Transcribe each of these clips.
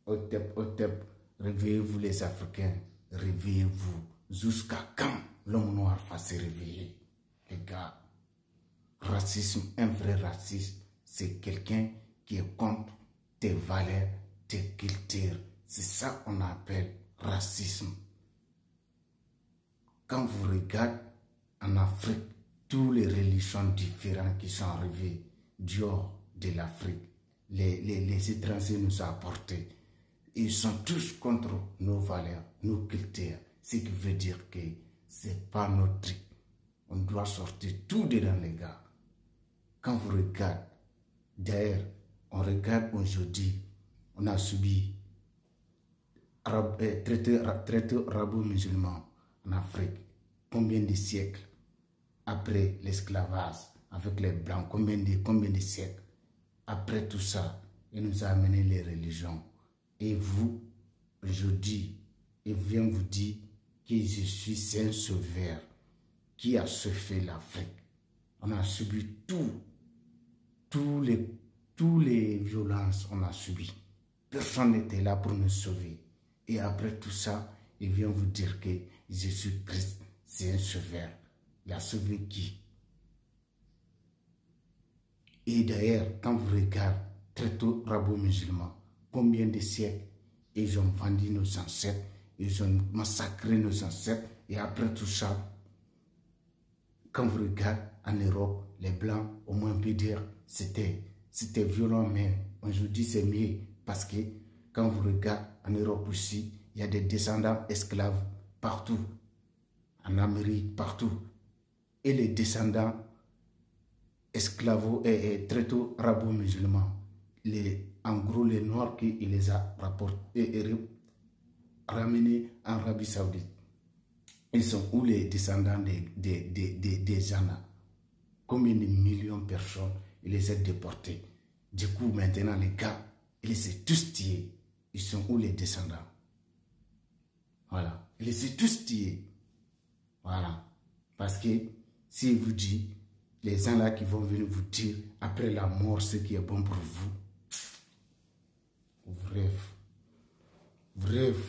Otep, Otep, réveillez-vous les Africains, réveillez-vous. Jusqu'à quand l'homme noir va se réveiller? Les gars, racisme, un vrai raciste, c'est quelqu'un qui est contre tes valeurs, tes cultures. C'est ça qu'on appelle racisme. Quand vous regardez en Afrique, toutes les religions différentes qui sont arrivées dehors de l'Afrique, les étrangers nous ont apporté. Ils sont tous contre nos valeurs, nos cultures. Ce qui veut dire que ce n'est pas notre truc. On doit sortir tout dedans, les gars. Quand vous regardez, d'ailleurs, on regarde aujourd'hui, on a subi traité arabo-musulman en Afrique. Combien de siècles après l'esclavage avec les blancs, combien de siècles après tout ça, il nous a amené les religions. Et vous, aujourd'hui, il vient vous dire que je suis un sauveur qui a sauvé l'Afrique. On a subi toutes les violences, on a subi. Personne n'était là pour nous sauver. Et après tout ça, il vient vous dire que Jésus-Christ, c'est un sauveur. Il a sauvé qui? Et d'ailleurs, quand vous regardez traité arabo-musulman, combien de siècles ils ont vendu nos ancêtres, ils ont massacré nos ancêtres, et après tout ça, quand vous regardez en Europe, les Blancs, au moins on peut dire, c'était violent, mais aujourd'hui c'est mieux, parce que quand vous regardez en Europe aussi, il y a des descendants esclaves partout, en Amérique, partout, et les descendants esclavos et traito arabo-musulmans, en gros les Noirs qu'il les a rapportés et ramenés en Arabie Saoudite. Ils sont où les descendants des Jana? Combien de millions de personnes il les a déportés? Du coup, maintenant, les gars, ils les ont tous tués. Ils sont où les descendants? Voilà. Ils les ont tous tués. Voilà. Parce que, si vous dites, les gens là qui vont venir vous dire, après la mort, ce qui est bon pour vous, vous rêvez. Vous rêvez.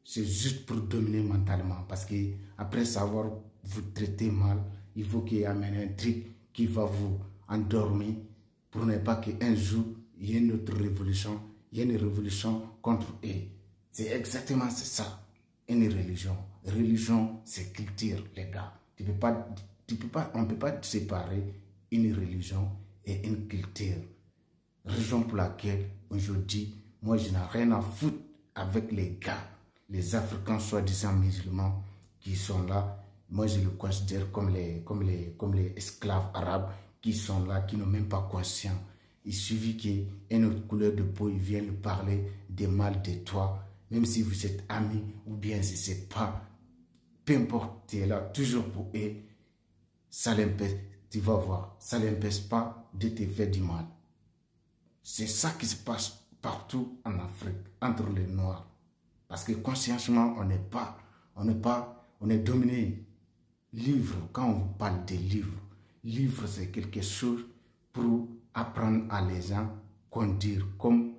C'est juste pour dominer mentalement. Parce que après savoir vous traiter mal, il faut qu'il y ait un truc qui va vous endormir pour ne pas qu'un jour, il y ait une autre révolution. Il y a une révolution contre eux. C'est exactement ça. Une religion. Religion, c'est culture, les gars. On ne peut pas séparer une religion et une culture. Raison pour laquelle, aujourd'hui, moi, je n'ai rien à foutre avec les gars, les Africains soi-disant musulmans qui sont là. Moi, je les considère comme les esclaves arabes qui sont là, qui n'ont même pas conscience. Il suffit qu'une autre couleur de peau vienne parler des mal de toi, même si vous êtes amis ou bien je ne sais pas. Peu importe, tu es là toujours pour eux. Ça l'empêche, tu vas voir, ça ne l'empêche pas de te faire du mal. C'est ça qui se passe partout en Afrique, entre les Noirs. Parce que consciemment, on est dominé. Livre, quand on parle de livre c'est quelque chose pour apprendre à les gens conduire comme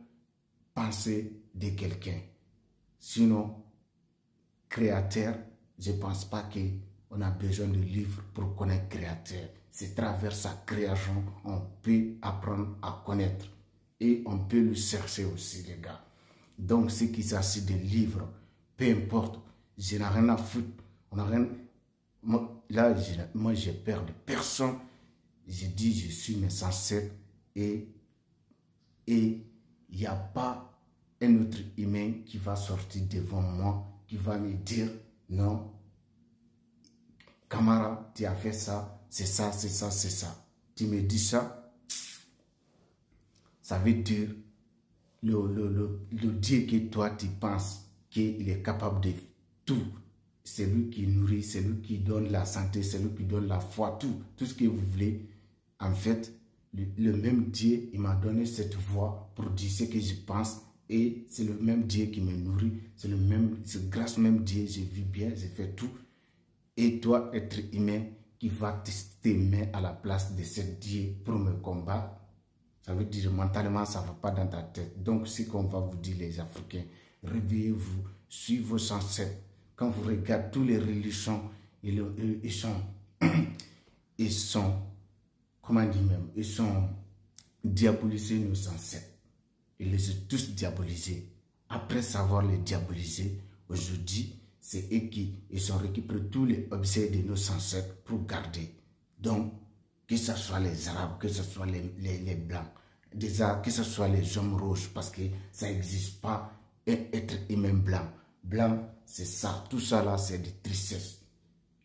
penser de quelqu'un. Sinon, créateur, je ne pense pas qu'on a besoin de livres pour connaître créateur. C'est à travers sa création on peut apprendre à connaître. Et on peut le chercher aussi, les gars. Donc, ce qui s'agit de livres, peu importe, je n'ai rien à foutre. On n'a rien... Moi, j'ai peur de personne. Je dis, je suis mes ancêtres et il n'y a pas un autre humain qui va sortir devant moi, qui va me dire, non, camarade, tu as fait ça, c'est ça, c'est ça, c'est ça. Tu me dis ça, ça veut dire le Dieu que toi tu penses qu'il est capable de tout. C'est lui qui nourrit, c'est lui qui donne la santé, c'est lui qui donne la foi, tout ce que vous voulez. En fait, le même Dieu, il m'a donné cette voix pour dire ce que je pense. Et c'est le même Dieu qui me nourrit. C'est grâce au même Dieu, je vis bien, je fais tout. Et toi, être humain, qui va t'aimer à la place de ce Dieu pour me combattre. Ça veut dire mentalement, ça ne va pas dans ta tête. Donc, ce qu'on va vous dire, les Africains, réveillez-vous, suivez vos ancêtres. Quand vous regardez toutes les religions, ils sont, comment dire même, ils sont diabolisés, nos ancêtres. Ils les ont tous diabolisés. Après savoir les diaboliser, aujourd'hui, c'est eux ils ont récupéré tous les objets de nos ancêtres pour garder. Donc, que ce soit les Arabes, que ce soit les Blancs, déjà, que ce soit les hommes rouges, parce que ça n'existe pas être humain blanc. Blanc, c'est ça. Tout ça là, c'est de tristesse.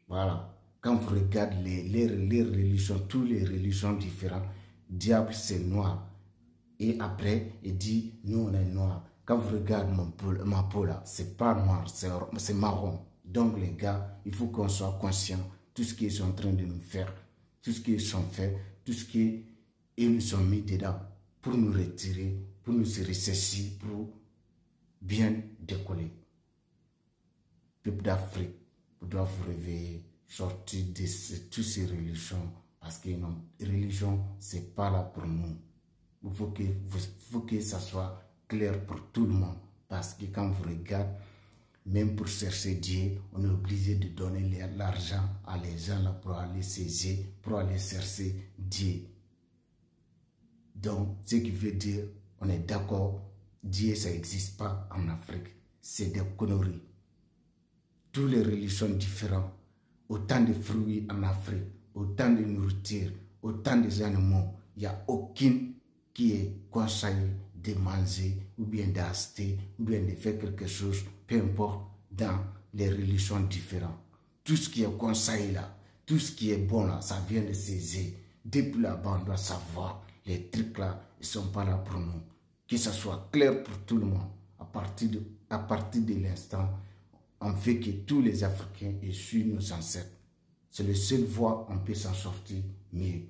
Voilà. Quand vous regardez les religions, toutes les religions différentes, diable c'est noir. Et après, il dit, nous on est noir. Quand vous regardez ma peau là, c'est pas noir, c'est marron. Donc les gars, il faut qu'on soit conscient de tout ce qu'ils sont en train de nous faire, tout ce qu'ils ont fait, tout ce qu'ils nous ont mis dedans pour nous retirer, pour nous ressaisir, pour bien décoller. Peuple d'Afrique, vous devez vous réveiller, sortir de toutes ces religions, parce que non, religion, c'est pas là pour nous. Il faut que ça soit clair pour tout le monde. Parce que quand vous regardez, même pour chercher Dieu, on est obligé de donner l'argent à les gens là pour aller saisir, pour aller chercher Dieu. Donc, ce qui veut dire, on est d'accord, Dieu, ça n'existe pas en Afrique. C'est des conneries. Toutes les religions différentes, autant de fruits en Afrique, autant de nourriture, autant d'animaux, il n'y a aucune qui est conseillé de manger ou bien d'acheter ou bien de faire quelque chose, peu importe, dans les religions différentes. Tout ce qui est conseillé là, tout ce qui est bon là, ça vient de ces. Depuis là-bas, on doit savoir, les trucs là, ils ne sont pas là pour nous. Que ça soit clair pour tout le monde. À partir de l'instant, on fait que tous les Africains suivent nos ancêtres. C'est le seul voie on peut s'en sortir mieux.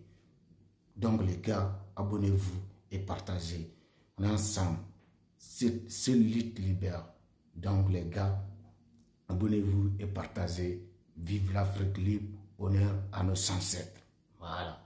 Donc les gars, abonnez-vous et partagez. On est ensemble. C'est lutte libère. Donc les gars, abonnez-vous et partagez. Vive l'Afrique libre. Honneur à nos ancêtres. Voilà.